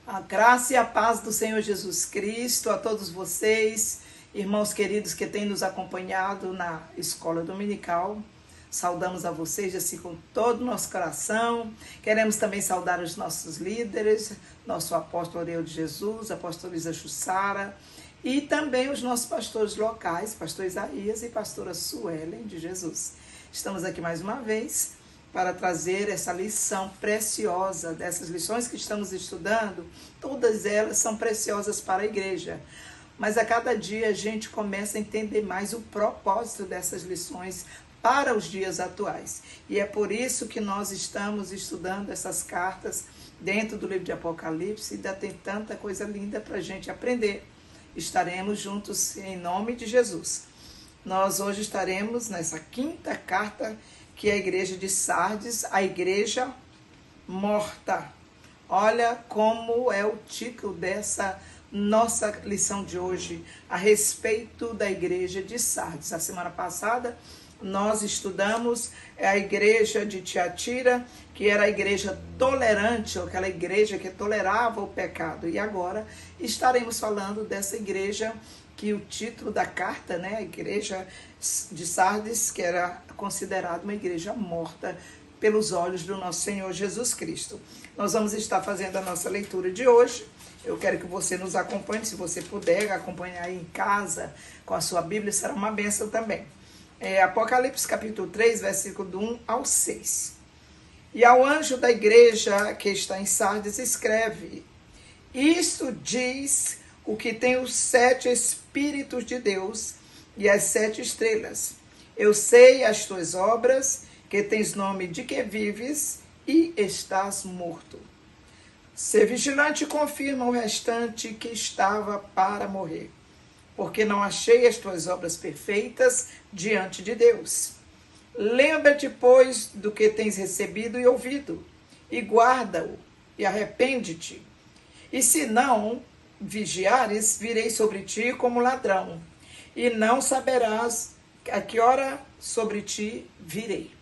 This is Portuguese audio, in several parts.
A graça e a paz do Senhor Jesus Cristo a todos vocês, irmãos queridos que têm nos acompanhado na escola dominical. Saudamos a vocês assim com todo o nosso coração. Queremos também saudar os nossos líderes, nosso apóstolo Aureu de Jesus, a pastora Isa Jussara, e também os nossos pastores locais, pastor Isaías e pastora Suelen de Jesus. Estamos aqui mais uma vez para trazer essa lição preciosa, dessas lições que estamos estudando. Todas elas são preciosas para a igreja, mas a cada dia a gente começa a entender mais o propósito dessas lições para os dias atuais. E é por isso que nós estamos estudando essas cartas dentro do livro de Apocalipse, e ainda tem tanta coisa linda para a gente aprender. Estaremos juntos em nome de Jesus. Nós hoje estaremos nessa quinta carta, que é a igreja de Sardes, a igreja morta. Olha como é o título dessa nossa lição de hoje, a respeito da igreja de Sardes. A semana passada nós estudamos a igreja de Tiatira, que era a igreja tolerante, ou aquela igreja que tolerava o pecado. E agora estaremos falando dessa igreja que o título da carta, a igreja de Sardes, que era considerada uma igreja morta pelos olhos do nosso Senhor Jesus Cristo. Nós vamos estar fazendo a nossa leitura de hoje. Eu quero que você nos acompanhe, se você puder acompanhar aí em casa com a sua Bíblia, será uma bênção também. Apocalipse capítulo 3, versículo do 1 ao 6. E ao anjo da igreja que está em Sardes escreve: isto diz o que tem os 7 Espíritos de Deus e as 7 estrelas. Eu sei as tuas obras, que tens nome de que vives e estás morto. Ser vigilante e confirma o restante que estava para morrer, porque não achei as tuas obras perfeitas diante de Deus. Lembra-te, pois, do que tens recebido e ouvido, e guarda-o, e arrepende-te. E se não vigiares, virei sobre ti como ladrão, e não saberás a que hora sobre ti virei.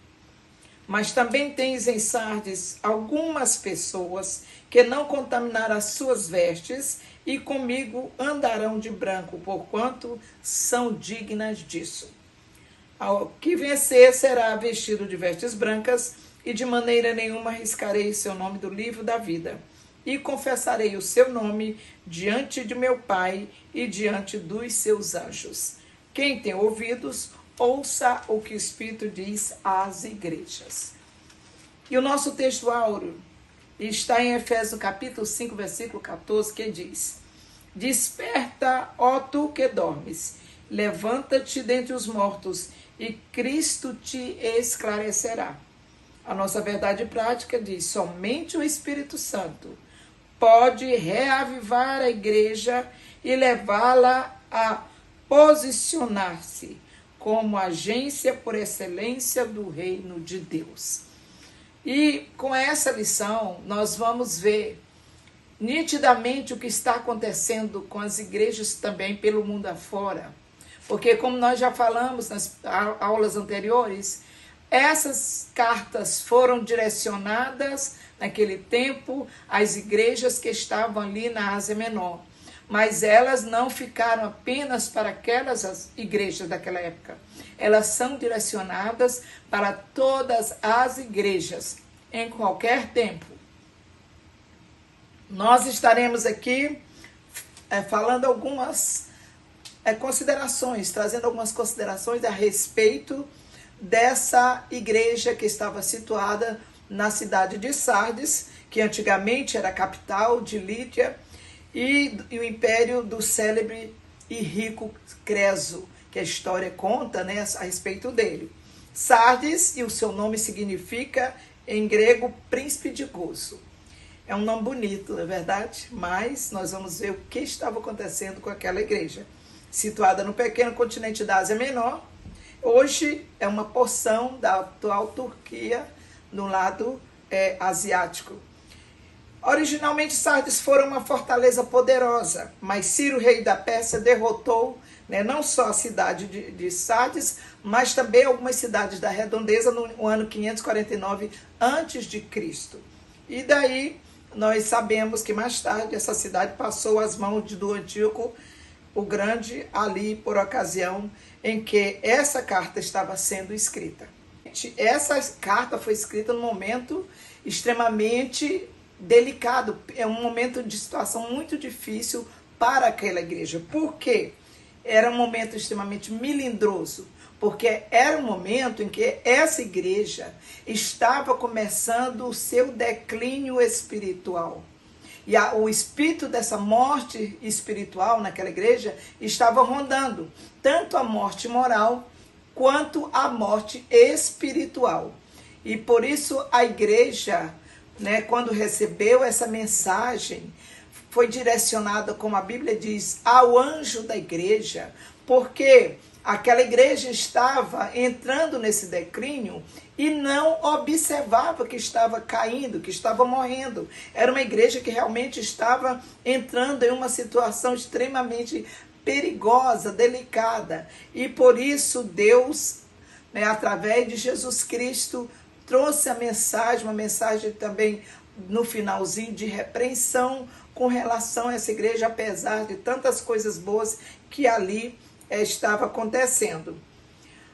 Mas também tens em Sardes algumas pessoas que não contaminaram as suas vestes, e comigo andarão de branco, porquanto são dignas disso. Ao que vencer será vestido de vestes brancas, e de maneira nenhuma arriscarei o seu nome do livro da vida. E confessarei o seu nome diante de meu Pai e diante dos seus anjos. Quem tem ouvidos, ouça o que o Espírito diz às igrejas. E o nosso texto áureo está em Efésios capítulo 5, versículo 14, que diz: desperta, ó tu que dormes, levanta-te dentre os mortos, e Cristo te esclarecerá. A nossa verdade prática diz: somente o Espírito Santo pode reavivar a igreja e levá-la a posicionar-se como agência por excelência do reino de Deus. E com essa lição nós vamos ver nitidamente o que está acontecendo com as igrejas também pelo mundo afora. Porque, como nós já falamos nas aulas anteriores, essas cartas foram direcionadas naquele tempo às igrejas que estavam ali na Ásia Menor. Mas elas não ficaram apenas para aquelas igrejas daquela época. Elas são direcionadas para todas as igrejas, em qualquer tempo. Nós estaremos aqui falando algumas considerações, trazendo algumas considerações a respeito dessa igreja que estava situada na cidade de Sardes, que antigamente era a capital de Lídia, e o império do célebre e rico Creso, que a história conta a respeito dele. Sardes, e o seu nome significa, em grego, príncipe de gozo. É um nome bonito, não é verdade? Mas nós vamos ver o que estava acontecendo com aquela igreja. Situada no pequeno continente da Ásia Menor, hoje é uma porção da atual Turquia, no lado asiático. Originalmente, Sardes foi uma fortaleza poderosa, mas Ciro, rei da Pérsia, derrotou não só a cidade de Sardes, mas também algumas cidades da redondeza no ano 549 a.C. E daí nós sabemos que mais tarde essa cidade passou às mãos do Antíoco o Grande, ali por ocasião em que essa carta estava sendo escrita. Essa carta foi escrita num momento extremamente delicado, é um momento de situação muito difícil para aquela igreja. Por quê? Era um momento extremamente melindroso, porque era um momento em que essa igreja estava começando o seu declínio espiritual. E o espírito dessa morte espiritual naquela igreja estava rondando tanto a morte moral quanto a morte espiritual. E por isso a igreja, quando recebeu essa mensagem, foi direcionada, como a Bíblia diz, ao anjo da igreja, porque aquela igreja estava entrando nesse declínio e não observava que estava caindo, que estava morrendo. Era uma igreja que realmente estava entrando em uma situação extremamente perigosa, delicada. E por isso Deus, através de Jesus Cristo, trouxe a mensagem, uma mensagem também no finalzinho de repreensão com relação a essa igreja, apesar de tantas coisas boas que ali estava acontecendo.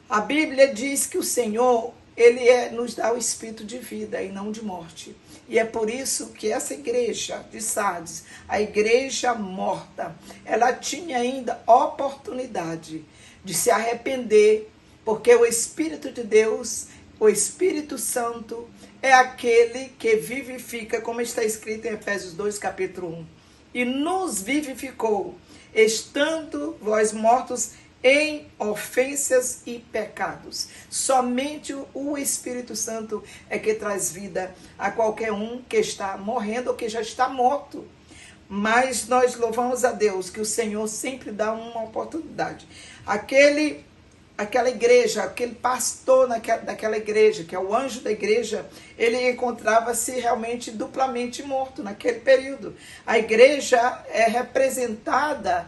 A Bíblia diz que o Senhor, Ele nos dá o espírito de vida e não de morte. E é por isso que essa igreja de Sardes, a igreja morta, ela tinha ainda oportunidade de se arrepender, porque o Espírito de Deus, o Espírito Santo, é aquele que vivifica, como está escrito em Efésios 2, capítulo 1. E nos vivificou, estando vós mortos em ofensas e pecados. Somente o Espírito Santo é que traz vida a qualquer um que está morrendo ou que já está morto. Mas nós louvamos a Deus que o Senhor sempre dá uma oportunidade. Aquela igreja, aquele pastor daquela igreja, que é o anjo da igreja, ele encontrava-se realmente duplamente morto naquele período. A igreja é representada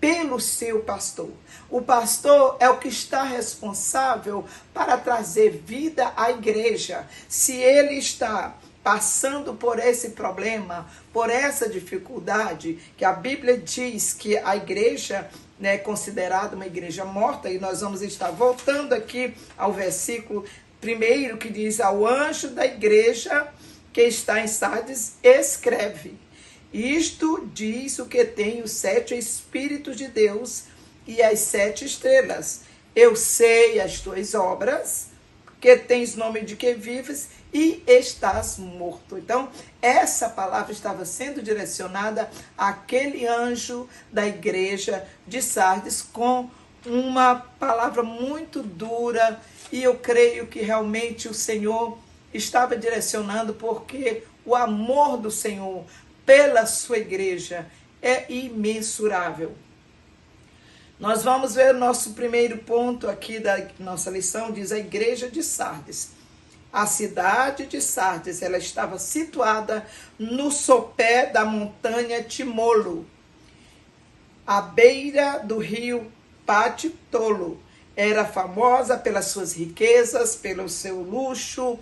pelo seu pastor. O pastor é o que está responsável para trazer vida à igreja. Se ele está passando por esse problema, por essa dificuldade, que a Bíblia diz que a igreja é considerada uma igreja morta, e nós vamos estar voltando aqui ao versículo 1 que diz: ao anjo da igreja que está em Sardes, escreve. Isto diz o que tem os 7 Espíritos de Deus e as 7 estrelas. Eu sei as tuas obras, que tens nome de que vives e estás morto. Então, essa palavra estava sendo direcionada àquele anjo da igreja de Sardes com uma palavra muito dura, e eu creio que realmente o Senhor estava direcionando, porque o amor do Senhor pela sua igreja é imensurável. Nós vamos ver o nosso primeiro ponto aqui da nossa lição, diz a igreja de Sardes. A cidade de Sardes, ela estava situada no sopé da montanha Timolo, à beira do rio Patitolo. Era famosa pelas suas riquezas, pelo seu luxo,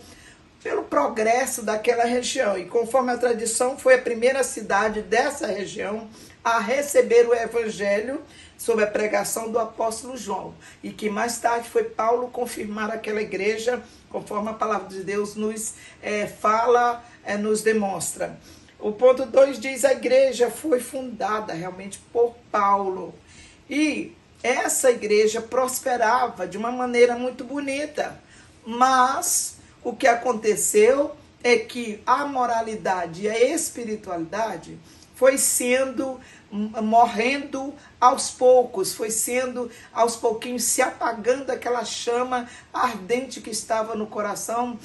pelo progresso daquela região. E conforme a tradição, foi a primeira cidade dessa região a receber o evangelho sob a pregação do apóstolo João. E que mais tarde foi Paulo confirmar aquela igreja, conforme a palavra de Deus nos fala, nos demonstra. O ponto 2 diz: a igreja foi fundada realmente por Paulo. E essa igreja prosperava de uma maneira muito bonita. Mas o que aconteceu é que a moralidade e a espiritualidade foi morrendo aos poucos, foi sendo aos pouquinhos se apagando aquela chama ardente que estava no coração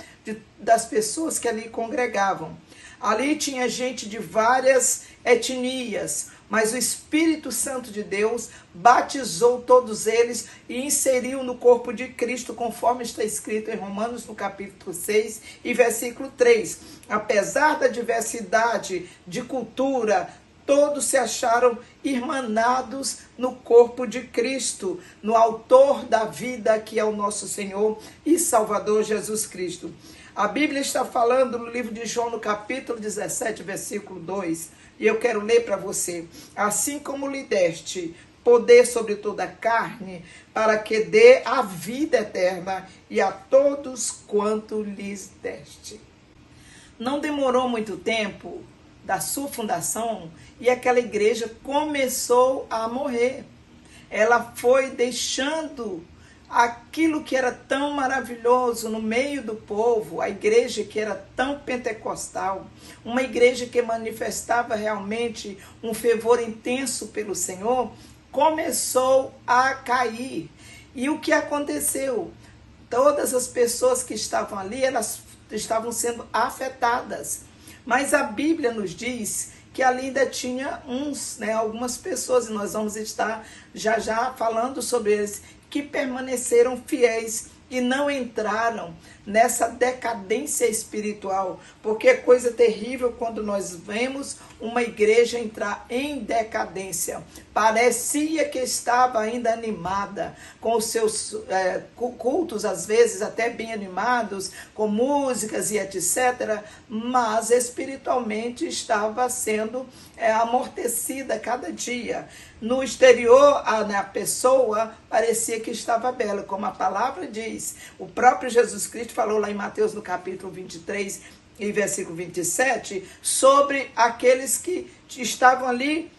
das pessoas que ali congregavam. Ali tinha gente de várias etnias, mas o Espírito Santo de Deus batizou todos eles e inseriu no corpo de Cristo, conforme está escrito em Romanos, no capítulo 6 e versículo 3. Apesar da diversidade de cultura, todos se acharam irmanados no corpo de Cristo, no autor da vida, que é o nosso Senhor e Salvador Jesus Cristo. A Bíblia está falando no livro de João, no capítulo 17, versículo 2, e eu quero ler para você. Assim como lhe deste poder sobre toda a carne, para que dê a vida eterna e a todos quanto lhes deste. Não demorou muito tempo da sua fundação e aquela igreja começou a morrer. Ela foi deixando aquilo que era tão maravilhoso no meio do povo, a igreja que era tão pentecostal, uma igreja que manifestava realmente um fervor intenso pelo Senhor, começou a cair. E o que aconteceu? Todas as pessoas que estavam ali, elas estavam sendo afetadas. Mas a Bíblia nos diz que ali ainda tinha algumas pessoas, e nós vamos estar já falando sobre eles, que permaneceram fiéis e não entraram nessa decadência espiritual, porque é coisa terrível quando nós vemos uma igreja entrar em decadência. Parecia que estava ainda animada, com os seus cultos, às vezes até bem animados, com músicas e etc., mas espiritualmente estava sendo amortecida cada dia. No exterior, a pessoa parecia que estava bela, como a palavra diz. O próprio Jesus Cristo falou lá em Mateus, no capítulo 23, e versículo 27, sobre aqueles que estavam ali,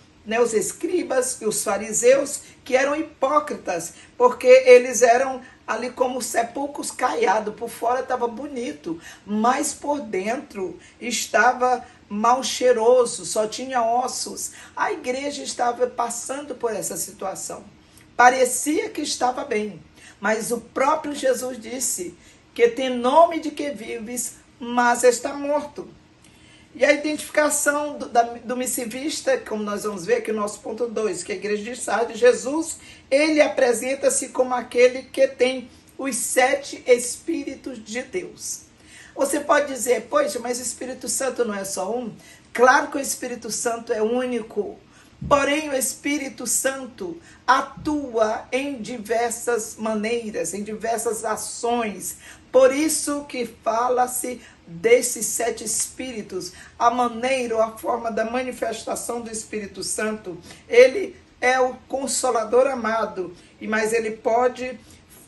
os escribas e os fariseus, que eram hipócritas, porque eles eram ali como sepulcros caiados. Por fora estava bonito, mas por dentro estava mal cheiroso, só tinha ossos. A igreja estava passando por essa situação. Parecia que estava bem, mas o próprio Jesus disse que tem nome de que vives, mas está morto. E a identificação do missivista, como nós vamos ver aqui no nosso ponto 2, que é a igreja de Sardes, Jesus, ele apresenta-se como aquele que tem os 7 Espíritos de Deus. Você pode dizer, poxa, mas o Espírito Santo não é só um? Claro que o Espírito Santo é único, porém o Espírito Santo atua em diversas maneiras, em diversas ações. Por isso que fala-se desses 7 Espíritos, a maneira ou a forma da manifestação do Espírito Santo. Ele é o Consolador amado, mas ele pode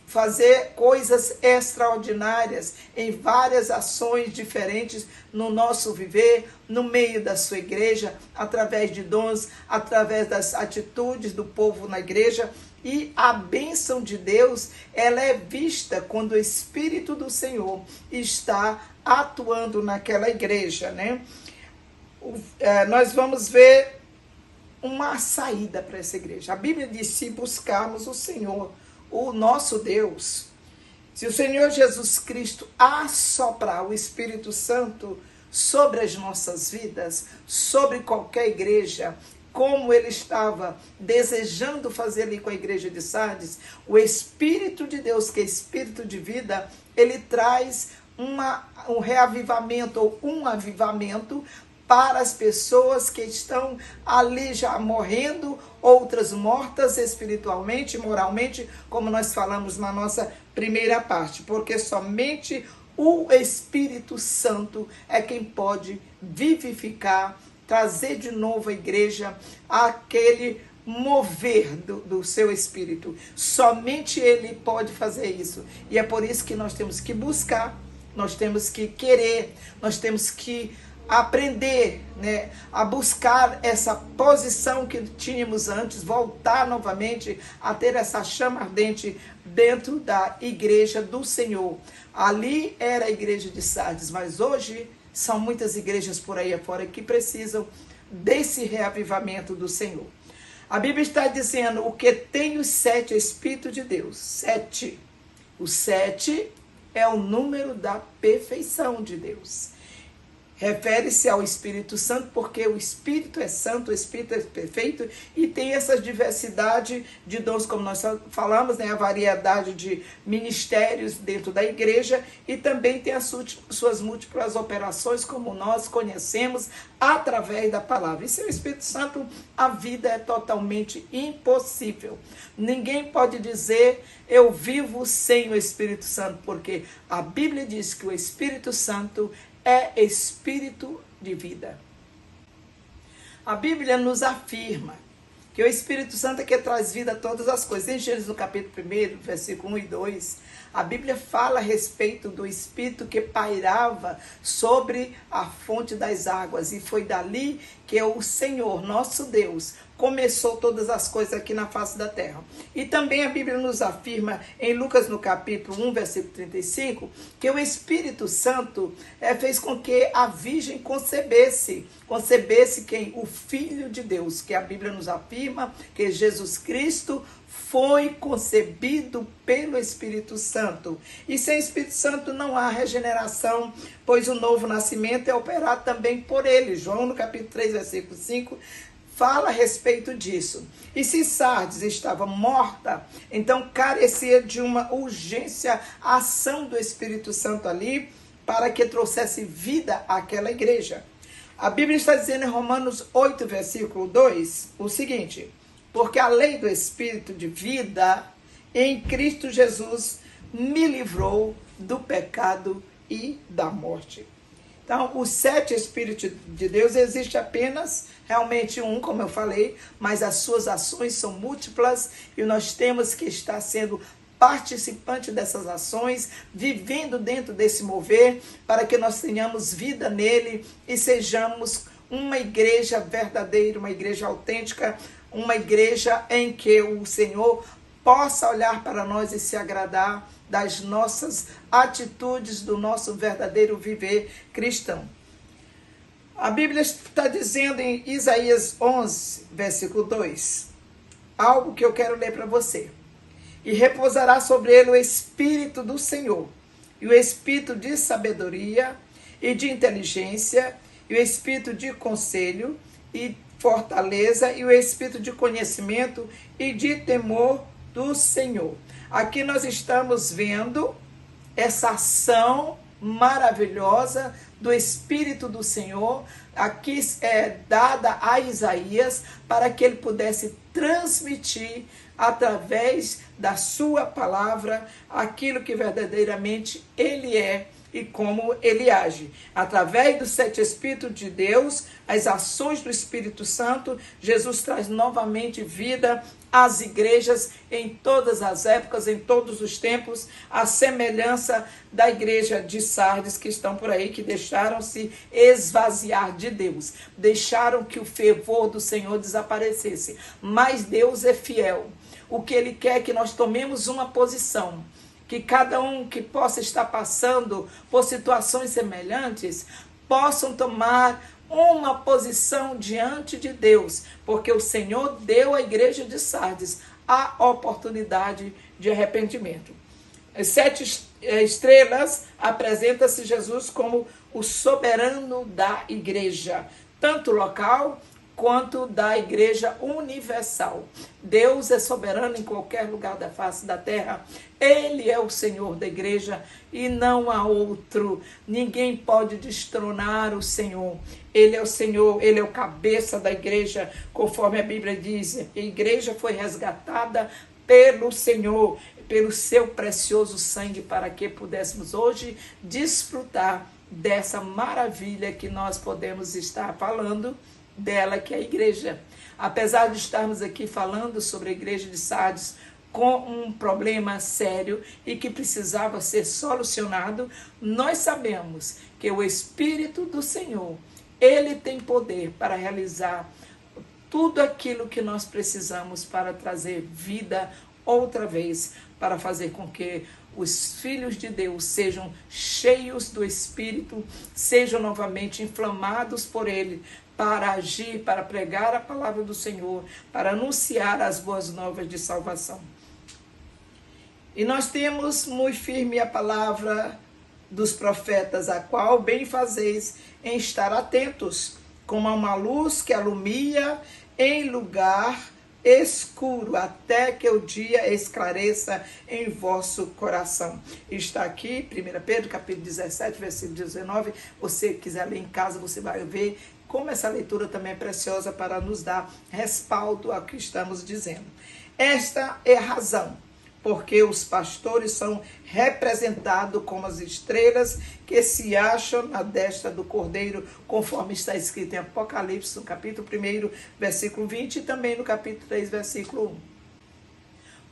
fazer coisas extraordinárias em várias ações diferentes no nosso viver, no meio da sua igreja, através de dons, através das atitudes do povo na igreja. E a bênção de Deus, ela é vista quando o Espírito do Senhor está atuando naquela igreja, né? Nós vamos ver uma saída para essa igreja. A Bíblia diz: se buscarmos o Senhor, o nosso Deus, se o Senhor Jesus Cristo assoprar o Espírito Santo sobre as nossas vidas, sobre qualquer igreja, como ele estava desejando fazer ali com a igreja de Sardes, o Espírito de Deus, que é Espírito de vida, ele traz um reavivamento ou um avivamento para as pessoas que estão ali já morrendo, outras mortas espiritualmente, moralmente, como nós falamos na nossa primeira parte, porque somente o Espírito Santo é quem pode vivificar, trazer de novo a igreja aquele mover do seu espírito. Somente ele pode fazer isso. E é por isso que nós temos que buscar, nós temos que querer, nós temos que aprender, né, a buscar essa posição que tínhamos antes, voltar novamente a ter essa chama ardente dentro da igreja do Senhor. Ali era a igreja de Sardes, mas hoje são muitas igrejas por aí afora que precisam desse reavivamento do Senhor. A Bíblia está dizendo o que tem os 7 Espíritos de Deus. 7. O 7 é o número da perfeição de Deus. refere-se ao Espírito Santo, porque o Espírito é santo, o Espírito é perfeito e tem essa diversidade de dons, como nós falamos, né? A variedade de ministérios dentro da igreja e também tem as suas múltiplas operações, como nós conhecemos através da palavra. E sem o Espírito Santo, a vida é totalmente impossível. Ninguém pode dizer, eu vivo sem o Espírito Santo, porque a Bíblia diz que o Espírito Santo é espírito de vida. A Bíblia nos afirma que o Espírito Santo é que traz vida a todas as coisas. Em Gênesis, no capítulo 1, versículo 1 e 2, a Bíblia fala a respeito do Espírito que pairava sobre a fonte das águas. E foi dali que o Senhor, nosso Deus, começou todas as coisas aqui na face da terra. E também a Bíblia nos afirma em Lucas, no capítulo 1, versículo 35, que o Espírito Santo fez com que a Virgem concebesse quem? O Filho de Deus, que a Bíblia nos afirma que Jesus Cristo foi concebido pelo Espírito Santo. E sem Espírito Santo não há regeneração, pois o novo nascimento é operado também por ele. João, no capítulo 3, versículo 5, fala a respeito disso. E se Sardes estava morta, então carecia de uma urgência a ação do Espírito Santo ali, para que trouxesse vida àquela igreja. A Bíblia está dizendo em Romanos 8, versículo 2, o seguinte: porque a lei do Espírito de vida em Cristo Jesus me livrou do pecado e da morte. Então, os 7 Espíritos de Deus, existe apenas realmente um, como eu falei, mas as suas ações são múltiplas e nós temos que estar sendo participante dessas ações, vivendo dentro desse mover, para que nós tenhamos vida nele e sejamos uma igreja verdadeira, uma igreja autêntica, uma igreja em que o Senhor possa olhar para nós e se agradar das nossas atitudes, do nosso verdadeiro viver cristão. A Bíblia está dizendo em Isaías 11, versículo 2, algo que eu quero ler para você. E repousará sobre ele o Espírito do Senhor, e o Espírito de sabedoria e de inteligência, e o Espírito de conselho e fortaleza, e o Espírito de conhecimento e de temor do Senhor. Aqui nós estamos vendo essa ação maravilhosa do Espírito do Senhor, aqui é dada a Isaías, para que ele pudesse transmitir através da sua palavra aquilo que verdadeiramente ele é e como ele age. Através dos 7 Espíritos de Deus, as ações do Espírito Santo, Jesus traz novamente vida às igrejas em todas as épocas, em todos os tempos, a semelhança da igreja de Sardes que estão por aí, que deixaram-se esvaziar de Deus, deixaram que o fervor do Senhor desaparecesse. Mas Deus é fiel. O que ele quer é que nós tomemos uma posição, que cada um que possa estar passando por situações semelhantes, possam tomar uma posição diante de Deus, porque o Senhor deu à igreja de Sardes a oportunidade de arrependimento. As 7 estrelas apresenta-se Jesus como o soberano da igreja, tanto local quanto da igreja universal. Deus é soberano em qualquer lugar da face da terra. Ele é o Senhor da igreja e não há outro. Ninguém pode destronar o Senhor. Ele é o Senhor, ele é o cabeça da igreja, conforme a Bíblia diz. A igreja foi resgatada pelo Senhor, pelo seu precioso sangue, para que pudéssemos hoje desfrutar dessa maravilha que nós podemos estar falando dela, que é a igreja. Apesar de estarmos aqui falando sobre a igreja de Sardes com um problema sério e que precisava ser solucionado, nós sabemos que o Espírito do Senhor, ele tem poder para realizar tudo aquilo que nós precisamos para trazer vida outra vez, para fazer com que os filhos de Deus sejam cheios do Espírito, sejam novamente inflamados por ele, para agir, para pregar a palavra do Senhor, para anunciar as boas novas de salvação. E nós temos muito firme a palavra dos profetas, a qual bem fazeis em estar atentos, como a uma luz que alumia em lugar escuro, até que o dia esclareça em vosso coração. Está aqui, 1 Pedro, capítulo 17, versículo 19. Você quiser ler em casa, você vai ver como essa leitura também é preciosa para nos dar respaldo ao que estamos dizendo. Esta é a razão porque os pastores são representados como as estrelas que se acham na destra do Cordeiro, conforme está escrito em Apocalipse, no capítulo 1, versículo 20, e também no capítulo 3, versículo 1.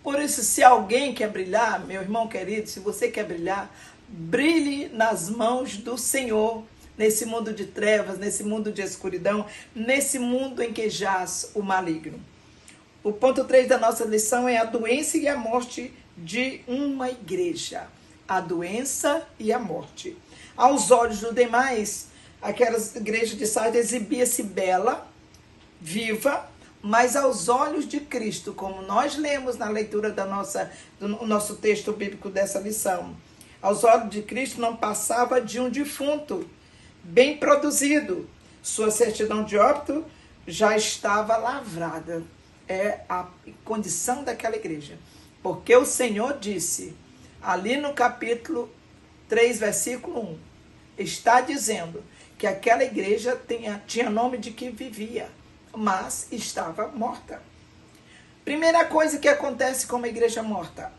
Por isso, se alguém quer brilhar, meu irmão querido, se você quer brilhar, brilhe nas mãos do Senhor, nesse mundo de trevas, nesse mundo de escuridão, nesse mundo em que jaz o maligno. O ponto 3 da nossa lição é a doença e a morte de uma igreja. A doença e a morte. Aos olhos dos demais, aquela igreja de Sardes exibia-se bela, viva, mas aos olhos de Cristo, como nós lemos na leitura do nosso texto bíblico dessa lição, aos olhos de Cristo não passava de um defunto, bem produzido. Sua certidão de óbito já estava lavrada. É a condição daquela igreja. Porque o Senhor disse, ali no capítulo 3, versículo 1, está dizendo que aquela igreja tinha nome de que vivia, mas estava morta. Primeira coisa que acontece com uma igreja morta,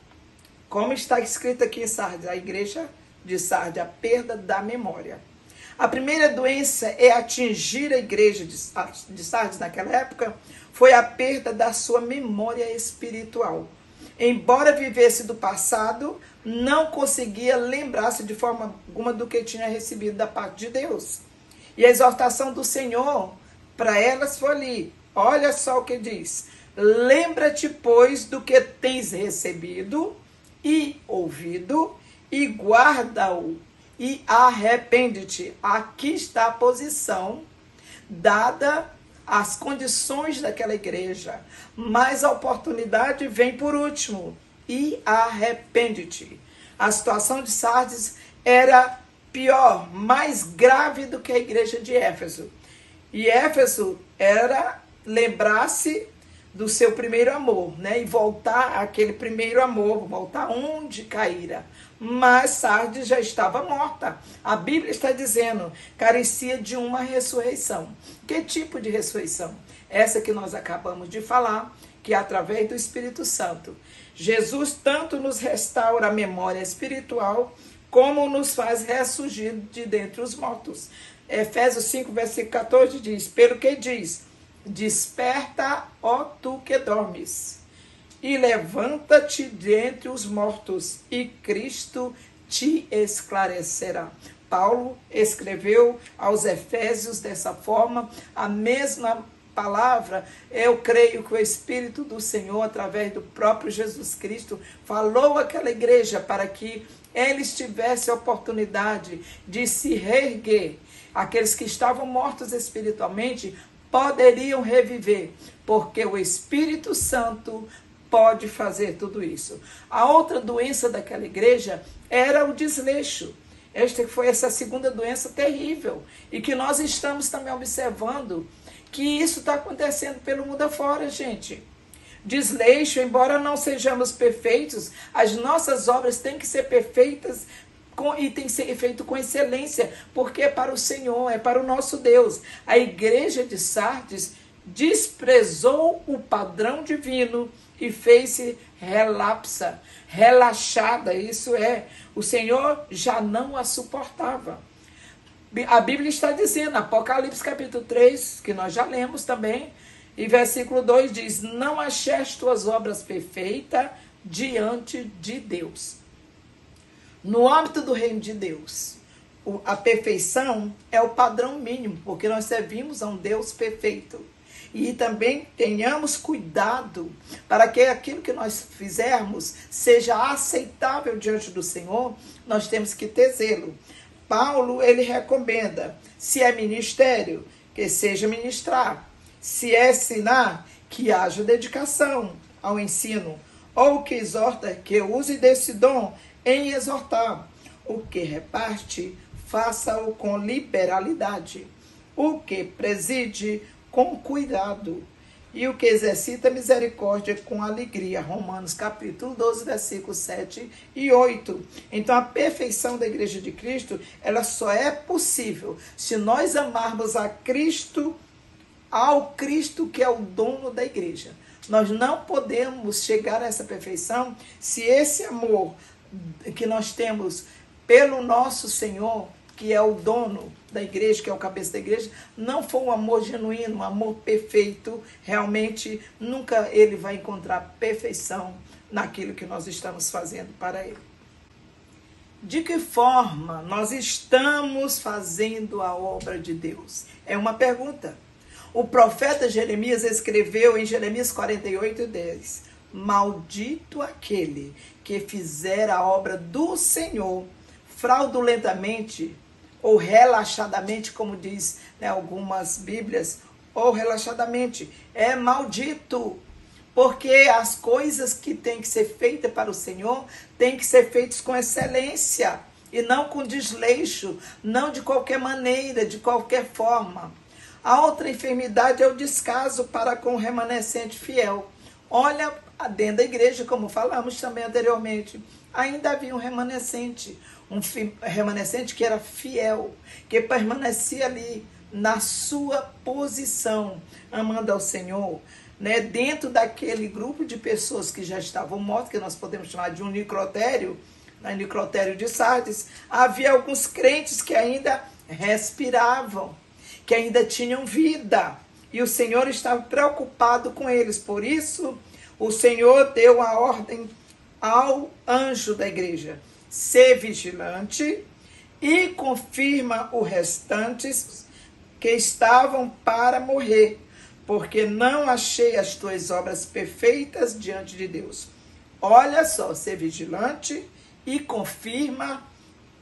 como está escrito aqui em Sardes, a igreja de Sardes, a perda da memória. A primeira doença é atingir a igreja de Sardes naquela época, foi a perda da sua memória espiritual. Embora vivesse do passado, não conseguia lembrar-se de forma alguma do que tinha recebido da parte de Deus. E a exortação do Senhor para elas foi ali. Olha só o que diz. Lembra-te, pois, do que tens recebido e ouvido, e guarda-o, e arrepende-te. Aqui está a posição dada as condições daquela igreja, mas a oportunidade vem por último, e arrepende-te. A situação de Sardes era pior, mais grave do que a igreja de Éfeso. E Éfeso era lembrar-se do seu primeiro amor, né? E voltar àquele primeiro amor, voltar onde caíra. Mas Sardes já estava morta. A Bíblia está dizendo, carecia de uma ressurreição. Que tipo de ressurreição? Essa que nós acabamos de falar, que é através do Espírito Santo. Jesus tanto nos restaura a memória espiritual, como nos faz ressurgir de dentre os mortos. Efésios 5, versículo 14 diz, pelo que diz, desperta, ó tu que dormes, e levanta-te dentre os mortos, e Cristo te esclarecerá. Paulo escreveu aos Efésios dessa forma, a mesma palavra. Eu creio que o Espírito do Senhor, através do próprio Jesus Cristo, falou àquela igreja para que eles tivessem a oportunidade de se reerguer. Aqueles que estavam mortos espiritualmente poderiam reviver, porque o Espírito Santo pode fazer tudo isso. A outra doença daquela igreja era o desleixo. Essa segunda doença terrível, e que nós estamos também observando que isso está acontecendo pelo mundo afora, gente. Desleixo, embora não sejamos perfeitos, as nossas obras têm que ser perfeitas e tem que ser feito com excelência, porque é para o Senhor, é para o nosso Deus. A igreja de Sardes desprezou o padrão divino e fez-se relaxada, isso é, o Senhor já não a suportava. A Bíblia está dizendo, Apocalipse capítulo 3, que nós já lemos também, e versículo 2 diz, não achaste tuas obras perfeitas diante de Deus. No âmbito do reino de Deus, a perfeição é o padrão mínimo, porque nós servimos a um Deus perfeito. E também tenhamos cuidado para que aquilo que nós fizermos seja aceitável diante do Senhor, nós temos que ter zelo. Paulo, ele recomenda, se é ministério, que seja ministrar. Se é ensinar, que haja dedicação ao ensino. Ou que exorta, que use desse dom em exortar. O que reparte, faça-o com liberalidade. O que preside, com cuidado. E o que exercita misericórdia, com alegria. Romanos capítulo 12, versículos 7 e 8. Então, a perfeição da Igreja de Cristo, ela só é possível se nós amarmos a Cristo, ao Cristo que é o dono da igreja. Nós não podemos chegar a essa perfeição se esse amor que nós temos pelo nosso Senhor, que é o dono da igreja, que é o cabeça da igreja, não for um amor genuíno, um amor perfeito, realmente nunca ele vai encontrar perfeição naquilo que nós estamos fazendo para ele. De que forma nós estamos fazendo a obra de Deus? É uma pergunta. O profeta Jeremias escreveu em Jeremias 48:10: Maldito aquele que fizer a obra do Senhor fraudulentamente ou relaxadamente, como diz, né, algumas Bíblias, ou relaxadamente. É maldito, porque as coisas que têm que ser feitas para o Senhor têm que ser feitas com excelência e não com desleixo, não de qualquer maneira, de qualquer forma. A outra enfermidade é o descaso para com o remanescente fiel. Olha, dentro da igreja, como falamos também anteriormente, ainda havia um remanescente que era fiel, que permanecia ali na sua posição, amando ao Senhor, né? Dentro daquele grupo de pessoas que já estavam mortas, que nós podemos chamar de um necrotério, no necrotério de Sardes, havia alguns crentes que ainda respiravam, que ainda tinham vida, e o Senhor estava preocupado com eles. Por isso, o Senhor deu a ordem ao anjo da igreja: ser vigilante e confirma os restantes que estavam para morrer, porque não achei as tuas obras perfeitas diante de Deus. Olha só, ser vigilante e confirma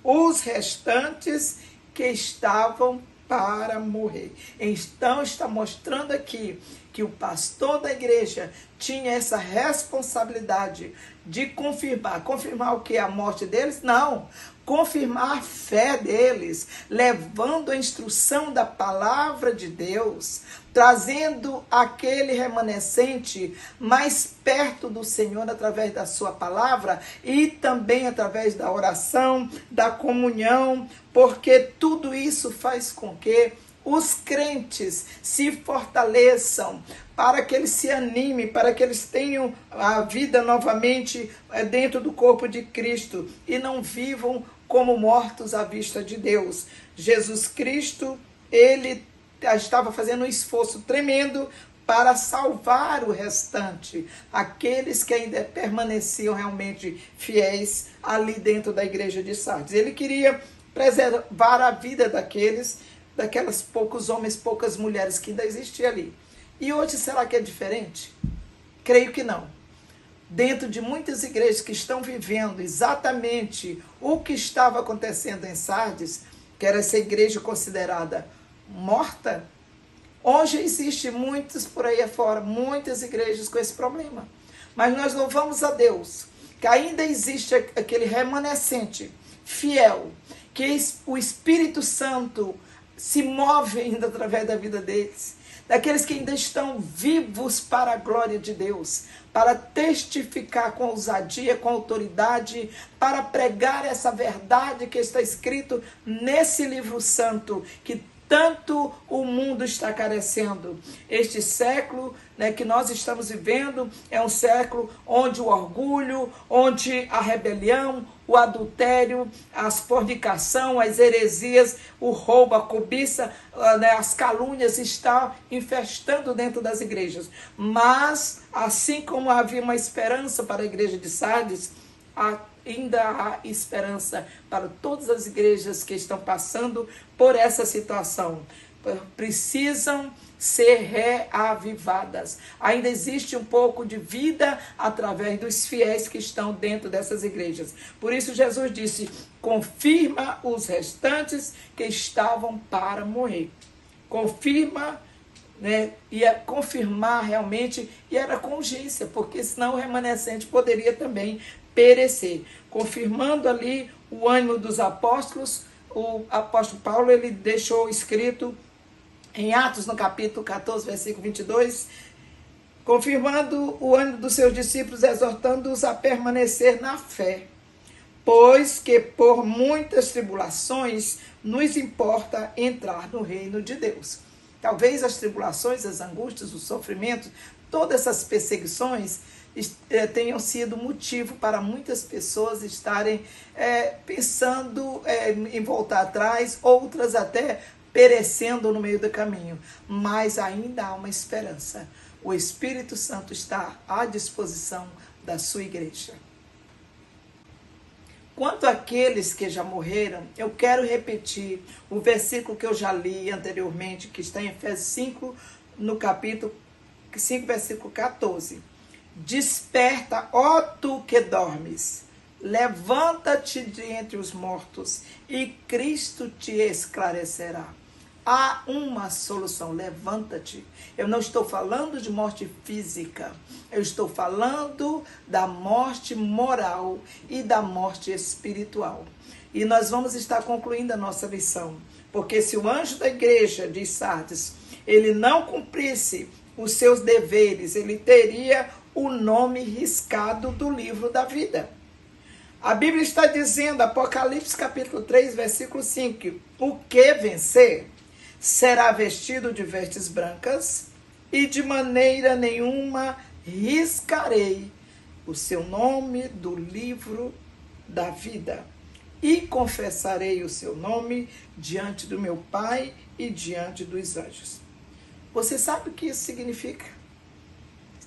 os restantes que estavam para morrer. Então está mostrando aqui que o pastor da igreja tinha essa responsabilidade de confirmar. Confirmar o que? A morte deles? Não. Confirmar a fé deles, levando a instrução da palavra de Deus, trazendo aquele remanescente mais perto do Senhor através da sua palavra e também através da oração, da comunhão, porque tudo isso faz com que os crentes se fortaleçam, para que eles se animem, para que eles tenham a vida novamente dentro do corpo de Cristo e não vivam como mortos à vista de Deus. Jesus Cristo, ele estava fazendo um esforço tremendo para salvar o restante, aqueles que ainda permaneciam realmente fiéis ali dentro da igreja de Sardes. Ele queria preservar a vida daquelas poucos homens, poucas mulheres que ainda existiam ali. E hoje, será que é diferente? Creio que não. Dentro de muitas igrejas que estão vivendo exatamente o que estava acontecendo em Sardes, que era essa igreja considerada morta, hoje existe muitas por aí afora, muitas igrejas com esse problema. Mas nós louvamos a Deus, que ainda existe aquele remanescente fiel, que o Espírito Santo se move ainda através da vida deles, daqueles que ainda estão vivos para a glória de Deus, para testificar com ousadia, com autoridade, para pregar essa verdade que está escrito nesse livro santo, que tanto o mundo está carecendo. Este século, né, que nós estamos vivendo é um século onde o orgulho, onde a rebelião, o adultério, as fornicação, as heresias, o roubo, a cobiça, né, as calúnias estão infestando dentro das igrejas. Mas, assim como havia uma esperança para a igreja de Sardes, ainda há esperança para todas as igrejas que estão passando por essa situação. Precisam ser reavivadas. Ainda existe um pouco de vida através dos fiéis que estão dentro dessas igrejas. Por isso Jesus disse: confirma os restantes que estavam para morrer. Confirma, né? Ia confirmar realmente, e era com urgência, porque senão o remanescente poderia também perecer. Confirmando ali o ânimo dos apóstolos, o apóstolo Paulo, ele deixou escrito em Atos, no capítulo 14, versículo 22, confirmando o ânimo dos seus discípulos, exortando-os a permanecer na fé, pois que por muitas tribulações nos importa entrar no reino de Deus. Talvez as tribulações, as angústias, os sofrimentos, todas essas perseguições tenham sido motivo para muitas pessoas estarem pensando em voltar atrás, outras até perecendo no meio do caminho. Mas ainda há uma esperança. O Espírito Santo está à disposição da sua igreja. Quanto àqueles que já morreram, eu quero repetir o versículo que eu já li anteriormente, que está em Efésios 5, no capítulo 5, versículo 14. Desperta, ó tu que dormes, levanta-te de entre os mortos e Cristo te esclarecerá. Há uma solução, levanta-te. Eu não estou falando de morte física, eu estou falando da morte moral e da morte espiritual. E nós vamos estar concluindo a nossa lição, porque se o anjo da igreja de Sardes, ele não cumprisse os seus deveres, ele teria o nome riscado do livro da vida. A Bíblia está dizendo, Apocalipse capítulo 3, versículo 5, o que vencer será vestido de vestes brancas e de maneira nenhuma riscarei o seu nome do livro da vida e confessarei o seu nome diante do meu Pai e diante dos anjos. Você sabe o que isso significa?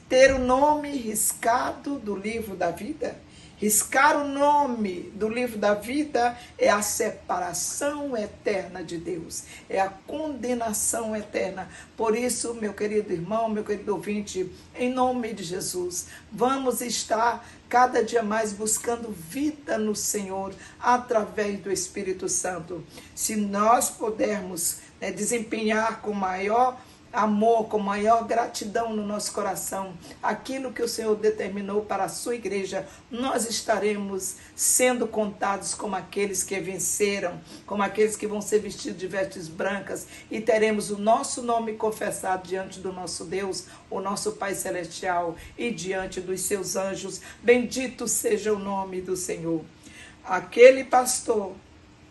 Ter o nome riscado do livro da vida? Riscar o nome do livro da vida é a separação eterna de Deus, é a condenação eterna. Por isso, meu querido irmão, meu querido ouvinte, em nome de Jesus, vamos estar cada dia mais buscando vida no Senhor através do Espírito Santo. Se nós pudermos desempenhar com maior amor, com maior gratidão no nosso coração, aquilo que o Senhor determinou para a sua igreja, nós estaremos sendo contados como aqueles que venceram, como aqueles que vão ser vestidos de vestes brancas e teremos o nosso nome confessado diante do nosso Deus, o nosso Pai Celestial e diante dos seus anjos. Bendito seja o nome do Senhor. Aquele pastor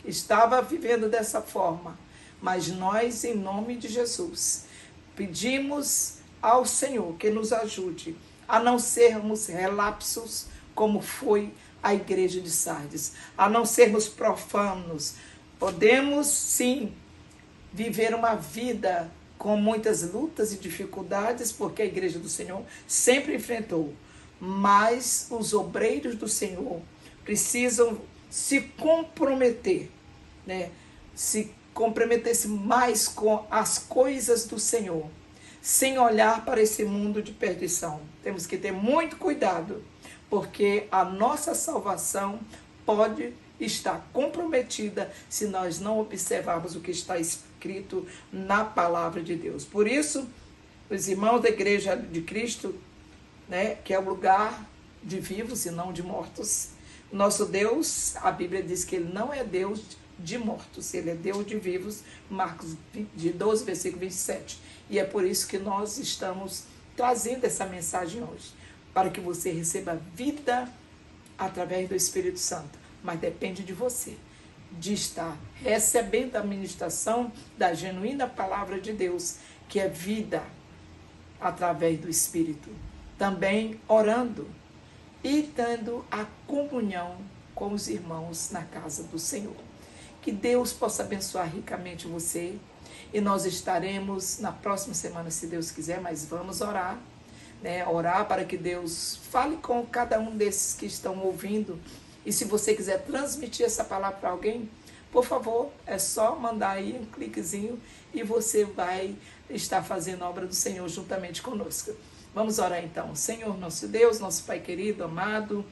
estava vivendo dessa forma, mas nós, em nome de Jesus, pedimos ao Senhor que nos ajude a não sermos relapsos como foi a igreja de Sardes, a não sermos profanos. Podemos sim viver uma vida com muitas lutas e dificuldades, porque a igreja do Senhor sempre enfrentou, mas os obreiros do Senhor precisam se comprometer, se comprometer-se mais com as coisas do Senhor, sem olhar para esse mundo de perdição. Temos que ter muito cuidado, porque a nossa salvação pode estar comprometida se nós não observarmos o que está escrito na palavra de Deus. Por isso, os irmãos da igreja de Cristo, que é o lugar de vivos e não de mortos, nosso Deus, a Bíblia diz que ele não é Deus de mortos, ele é Deus de vivos, Marcos 12, versículo 27. E é por isso que nós estamos trazendo essa mensagem hoje, para que você receba vida através do Espírito Santo. Mas depende de você, de estar recebendo a ministração da genuína palavra de Deus, que é vida através do Espírito. Também orando e tendo a comunhão com os irmãos na casa do Senhor. Que Deus possa abençoar ricamente você. E nós estaremos na próxima semana, se Deus quiser, mas vamos orar. Orar para que Deus fale com cada um desses que estão ouvindo. E se você quiser transmitir essa palavra para alguém, por favor, é só mandar aí um cliquezinho e você vai estar fazendo a obra do Senhor juntamente conosco. Vamos orar então. Senhor, nosso Deus, nosso Pai querido, amado,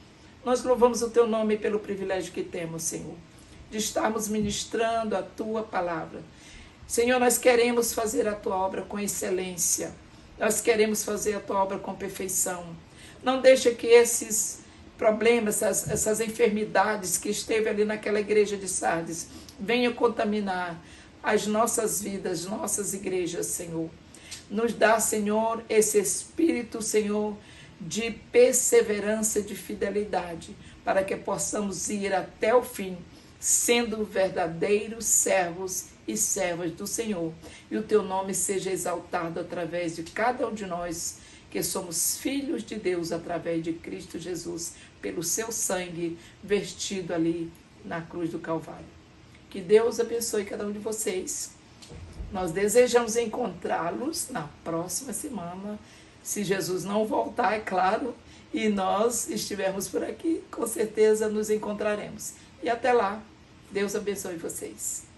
nós louvamos o Teu nome pelo privilégio que temos, Senhor, de estarmos ministrando a Tua palavra. Senhor, nós queremos fazer a Tua obra com excelência. Nós queremos fazer a Tua obra com perfeição. Não deixa que esses problemas, essas enfermidades que esteve ali naquela igreja de Sardes, venha contaminar as nossas vidas, nossas igrejas, Senhor. Nos dá, Senhor, esse espírito, Senhor, de perseverança, de fidelidade, para que possamos ir até o fim, sendo verdadeiros servos e servas do Senhor. E o teu nome seja exaltado através de cada um de nós, que somos filhos de Deus através de Cristo Jesus, pelo seu sangue vertido ali na cruz do Calvário. Que Deus abençoe cada um de vocês. Nós desejamos encontrá-los na próxima semana, se Jesus não voltar, é claro, e nós estivermos por aqui, com certeza nos encontraremos. E até lá, Deus abençoe vocês.